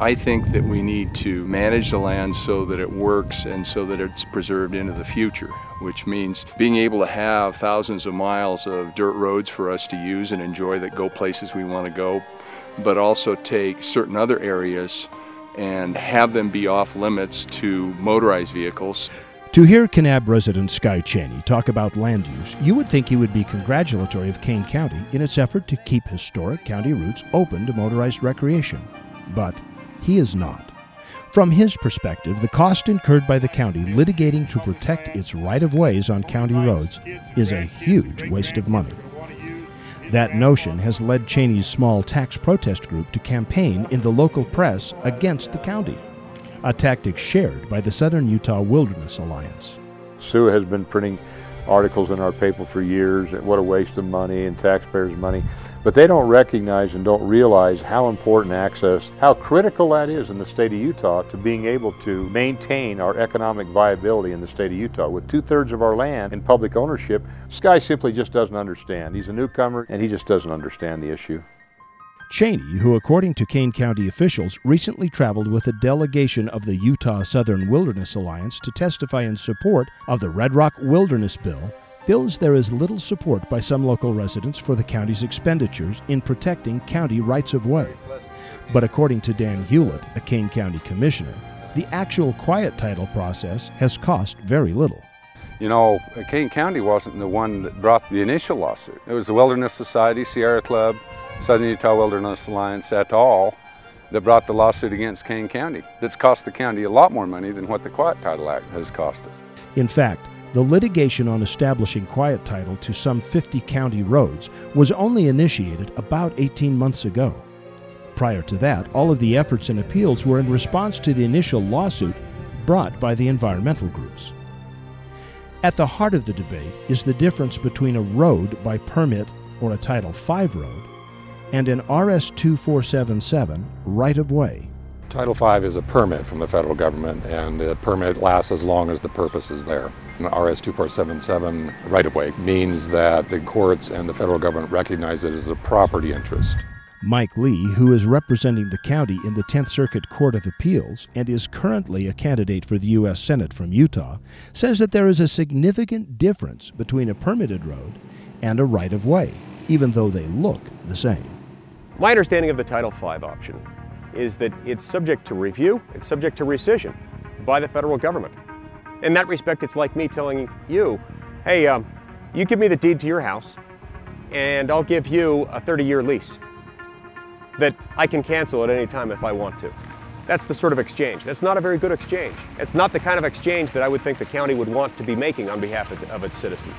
I think that we need to manage the land so that it works and so that it's preserved into the future, which means being able to have thousands of miles of dirt roads for us to use and enjoy that go places we want to go, but also take certain other areas and have them be off limits to motorized vehicles. To hear Kanab resident Sky Cheney talk about land use, you would think he would be congratulatory of Kane County in its effort to keep historic county routes open to motorized recreation. But he is not. From his perspective, the cost incurred by the county litigating to protect its right-of-ways on county roads is a huge waste of money. That notion has led Cheney's small tax protest group to campaign in the local press against the county, a tactic shared by the Southern Utah Wilderness Alliance. Sue has been printing articles in our paper for years, what a waste of money and taxpayers' money, but they don't recognize and don't realize how important access, how critical that is in the state of Utah to being able to maintain our economic viability in the state of Utah. With 2/3 of our land in public ownership, Sky simply just doesn't understand. He's a newcomer and he just doesn't understand the issue. Cheney, who according to Kane County officials recently traveled with a delegation of the Utah Southern Wilderness Alliance to testify in support of the Red Rock Wilderness Bill, feels there is little support by some local residents for the county's expenditures in protecting county rights-of-way. But according to Dan Hewlett, a Kane County commissioner, the actual quiet title process has cost very little. You know, Kane County wasn't the one that brought the initial lawsuit. It was the Wilderness Society, Sierra Club, Southern Utah Wilderness Alliance et al. That brought the lawsuit against Kane County. That's cost the county a lot more money than what the Quiet Title Act has cost us. In fact, the litigation on establishing quiet title to some 50 county roads was only initiated about 18 months ago. Prior to that, all of the efforts and appeals were in response to the initial lawsuit brought by the environmental groups. At the heart of the debate is the difference between a road by permit or a Title V road and an RS 2477 right-of-way. Title V is a permit from the federal government, and the permit lasts as long as the purpose is there. An RS 2477 right-of-way means that the courts and the federal government recognize it as a property interest. Mike Lee, who is representing the county in the 10th Circuit Court of Appeals and is currently a candidate for the U.S. Senate from Utah, says that there is a significant difference between a permitted road and a right-of-way, even though they look the same. My understanding of the Title V option is that it's subject to review, it's subject to rescission by the federal government. In that respect, it's like me telling you, hey, you give me the deed to your house, and I'll give you a 30-year lease that I can cancel at any time if I want to. That's the sort of exchange. That's not a very good exchange. It's not the kind of exchange that I would think the county would want to be making on behalf of its citizens.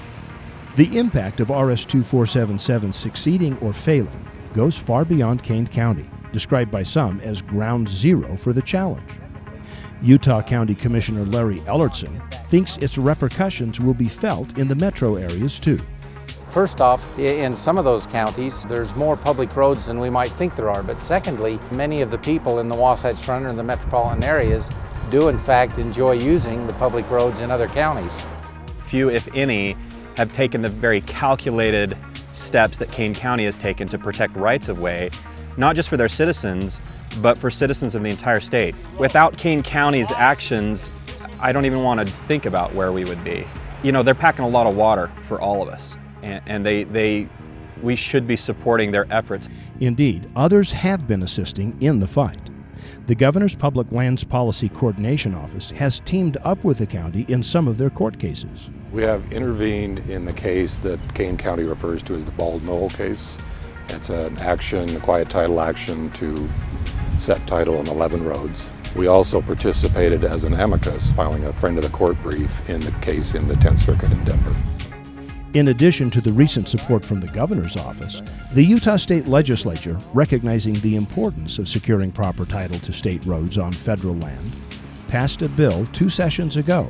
The impact of RS 2477 succeeding or failing goes far beyond Kane County, described by some as ground zero for the challenge. Utah County Commissioner Larry Ellertson thinks its repercussions will be felt in the metro areas too. First off, in some of those counties, there's more public roads than we might think there are. But secondly, many of the people in the Wasatch Front and the metropolitan areas do in fact enjoy using the public roads in other counties. Few, if any, have taken the very calculated steps that Kane County has taken to protect rights-of-way, not just for their citizens, but for citizens of the entire state. Without Kane County's actions, I don't even want to think about where we would be. You know, they're packing a lot of water for all of us, and we should be supporting their efforts. Indeed, others have been assisting in the fight. The Governor's Public Lands Policy Coordination Office has teamed up with the county in some of their court cases. We have intervened in the case that Kane County refers to as the Bald Knoll case. It's an action, a quiet title action to set title on 11 roads. We also participated as an amicus, filing a friend of the court brief in the case in the 10th Circuit in Denver. In addition to the recent support from the governor's office, the Utah State Legislature, recognizing the importance of securing proper title to state roads on federal land, passed a bill 2 sessions ago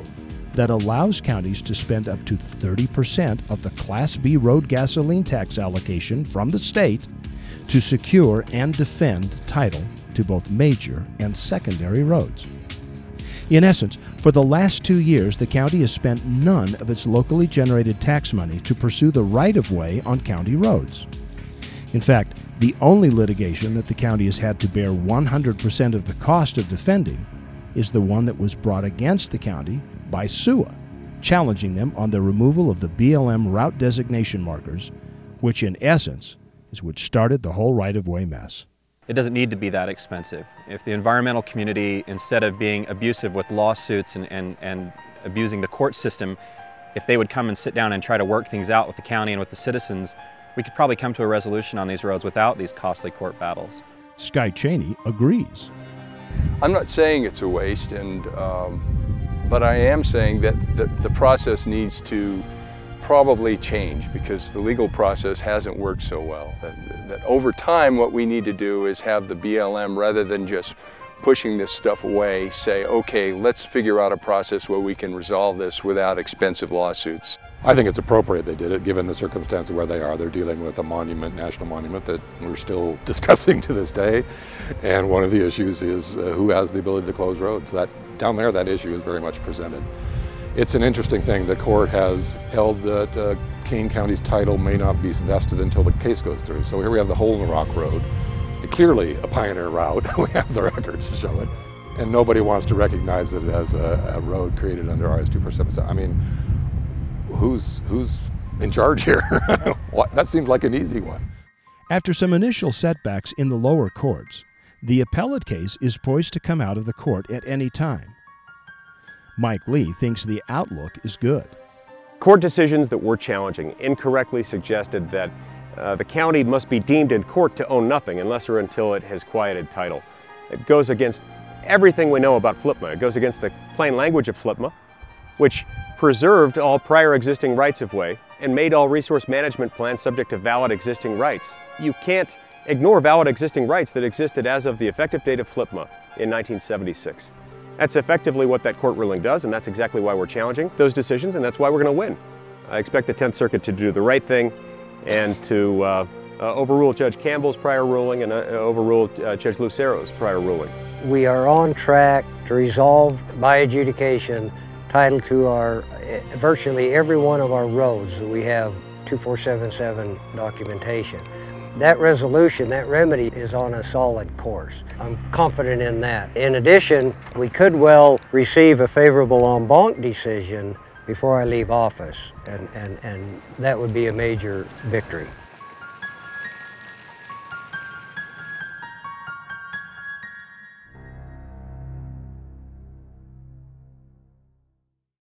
that allows counties to spend up to 30% of the Class B road gasoline tax allocation from the state to secure and defend title to both major and secondary roads. In essence, for the last 2 years, the county has spent none of its locally generated tax money to pursue the right-of-way on county roads. In fact, the only litigation that the county has had to bear 100% of the cost of defending is the one that was brought against the county by SUA, challenging them on the removal of the BLM route designation markers, which in essence is what started the whole right-of-way mess. It doesn't need to be that expensive. If the environmental community, instead of being abusive with lawsuits and abusing the court system, if they would come and sit down and try to work things out with the county and with the citizens, we could probably come to a resolution on these roads without these costly court battles. Sky Cheney agrees. I'm not saying it's a waste, but I am saying that the process needs to probably change because the legal process hasn't worked so well. That over time what we need to do is have the BLM, rather than just pushing this stuff away, say, okay, let's figure out a process where we can resolve this without expensive lawsuits. I think it's appropriate they did it, given the circumstances where they are. They're dealing with a monument, national monument, that we're still discussing to this day. And one of the issues is who has the ability to close roads. Down there, that issue is very much presented. It's an interesting thing. The court has held that Kane County's title may not be vested until the case goes through. So here we have the Hole in the Rock Road, clearly a pioneer route. We have the records to show it. And nobody wants to recognize it as a road created under RS 2477. I mean, who's in charge here? That seems like an easy one. After some initial setbacks in the lower courts, the appellate case is poised to come out of the court at any time. Mike Lee thinks the outlook is good. Court decisions that were challenging incorrectly suggested that the county must be deemed in court to own nothing unless or until it has quieted title. It goes against everything we know about FLPMA. It goes against the plain language of FLPMA, which preserved all prior existing rights-of-way and made all resource management plans subject to valid existing rights. You can't ignore valid existing rights that existed as of the effective date of FLPMA in 1976. That's effectively what that court ruling does, and that's exactly why we're challenging those decisions, and that's why we're going to win. I expect the 10th Circuit to do the right thing and to overrule Judge Campbell's prior ruling and overrule Judge Lucero's prior ruling. We are on track to resolve by adjudication title to our virtually every one of our roads that we have 2477 documentation. That resolution, that remedy is on a solid course. I'm confident in that. In addition, we could well receive a favorable en banc decision before I leave office, and that would be a major victory.